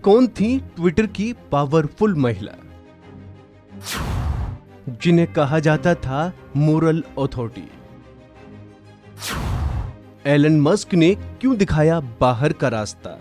कौन थी ट्विटर की पावरफुल महिला जिन्हें कहा जाता था मोरल अथॉरिटी? एलन मस्क ने क्यों दिखाया बाहर का रास्ता?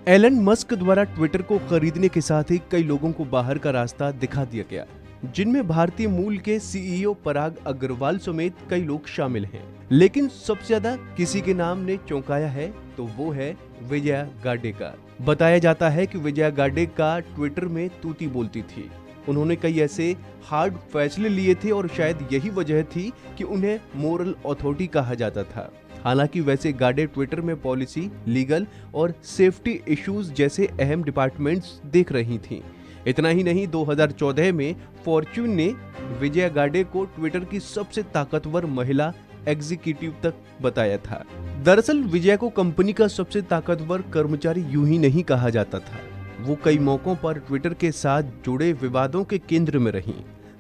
एलन मस्क द्वारा ट्विटर को खरीदने के साथ ही कई लोगों को बाहर का रास्ता दिखा दिया गया, जिनमें भारतीय मूल के सीईओ पराग अग्रवाल समेत कई लोग शामिल हैं। लेकिन सबसे ज्यादा किसी के नाम ने चौंकाया है तो वो है विजया गाडे का। बताया जाता है कि विजया गाडे का ट्विटर में तूती बोलती थी। उन्होंने कई ऐसे हार्ड फैसले लिए थे और शायद यही वजह थी कि उन्हें मोरल अथॉरिटी कहा जाता था। हालांकि वैसे गाडे ट्विटर में पॉलिसी, लीगल और सेफ्टी इश्यूज जैसे अहम डिपार्टमेंट्स देख रही थीं। इतना ही नहीं, 2014 में फॉर्च्यून ने विजया गाडे को ट्विटर की सबसे ताकतवर महिला एग्जीक्यूटिव तक बताया था। दरअसल विजया को कंपनी का सबसे ताकतवर कर्मचारी यूं ही नहीं कहा जाता था। वो कई मौकों पर ट्विटर के साथ जुड़े विवादों के केंद्र में रहीं।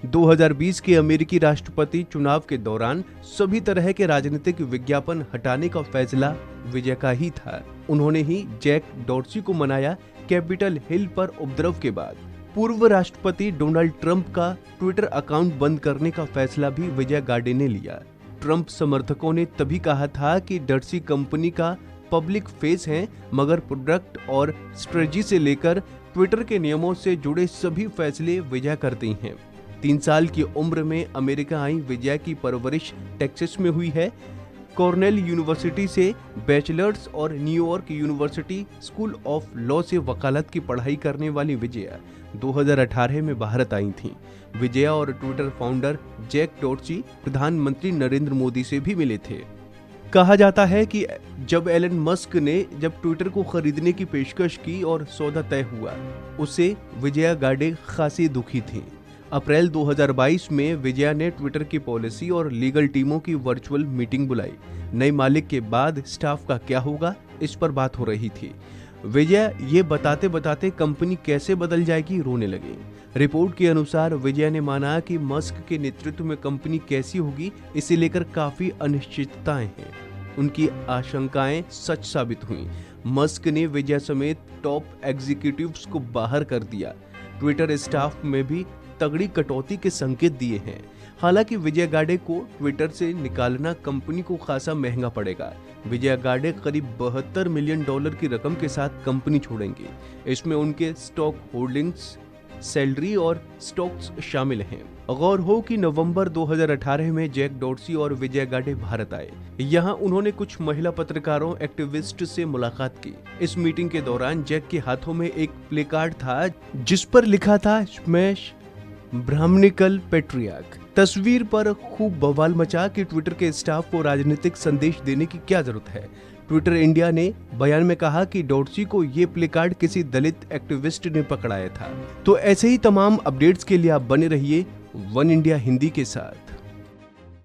2020 के अमेरिकी राष्ट्रपति चुनाव के दौरान सभी तरह के राजनीतिक विज्ञापन हटाने का फैसला विजय का ही था। उन्होंने ही जैक डॉर्सी को मनाया। कैपिटल हिल पर उपद्रव के बाद पूर्व राष्ट्रपति डोनाल्ड ट्रंप का ट्विटर अकाउंट बंद करने का फैसला भी विजया गाडे ने लिया। ट्रंप समर्थकों ने तभी कहा था कि डॉर्सी कंपनी का पब्लिक फेस है, मगर प्रोडक्ट और स्ट्रेटजी से लेकर ट्विटर के नियमों से जुड़े सभी फैसले विजया करती हैं। 3 साल की उम्र में अमेरिका आई विजया की परवरिश टेक्सास में हुई है। कॉर्नेल यूनिवर्सिटी से बैचलर्स और New York university school of law से वकालत की पढ़ाई करने वाली विजया 2018 में भारत आई थीं। विजया और ट्विटर फाउंडर जैक डॉर्सी प्रधानमंत्री नरेंद्र मोदी से भी मिले थे। कहा जाता है कि जब एलन मस्क ने ट्विटर को खरीदने की पेशकश की और सौदा तय हुआ, उससे विजया गाडे खासी दुखी थी। अप्रैल 2022 में विजया ने ट्विटर की पॉलिसी और लीगल टीमों की वर्चुअल मीटिंग बुलाई। नए मालिक के बाद स्टाफ का क्या होगा, इस पर बात हो रही थी। विजया ये बताते बताते कंपनी कैसे बदल जाएगी रोने लगी। रिपोर्ट के अनुसार विजया ने माना कि मस्क के नेतृत्व में कंपनी कैसी होगी, इसे लेकर काफी अनिश्चितताएं हैं। उनकी आशंकाएं सच साबित हुई। मस्क ने विजया समेत टॉप एग्जीक्यूटिव्स को बाहर कर दिया। ट्विटर स्टाफ में भी तगड़ी कटौती के संकेत दिए हैं। हालांकि विजया गाडे को ट्विटर से निकालना कंपनी को खासा महंगा पड़ेगा। विजया गाडे करीब $72 मिलियन की रकम के साथ कंपनी छोड़ेंगे। इसमें उनके स्टॉक होल्डिंग्स, सैलरी और स्टॉक्स शामिल हैं। गौर हो कि नवंबर 2018 में जैक डॉर्सी और विजया गाडे भारत आए। यहाँ उन्होंने कुछ महिला पत्रकारों, एक्टिविस्ट से मुलाकात की। इस मीटिंग के दौरान जैक के हाथों में एक प्लेकार्ड था जिस पर लिखा था स्मैश ब्राह्मणिकल पेट्रियार्क। तस्वीर पर खूब बवाल मचा कि ट्विटर के स्टाफ को राजनीतिक संदेश देने की क्या जरूरत है। ट्विटर इंडिया ने बयान में कहा कि डॉर्सी को ये प्लेकार्ड किसी दलित एक्टिविस्ट ने पकड़ाया था। तो ऐसे ही तमाम अपडेट्स के लिए आप बने रहिए वन इंडिया हिंदी के साथ।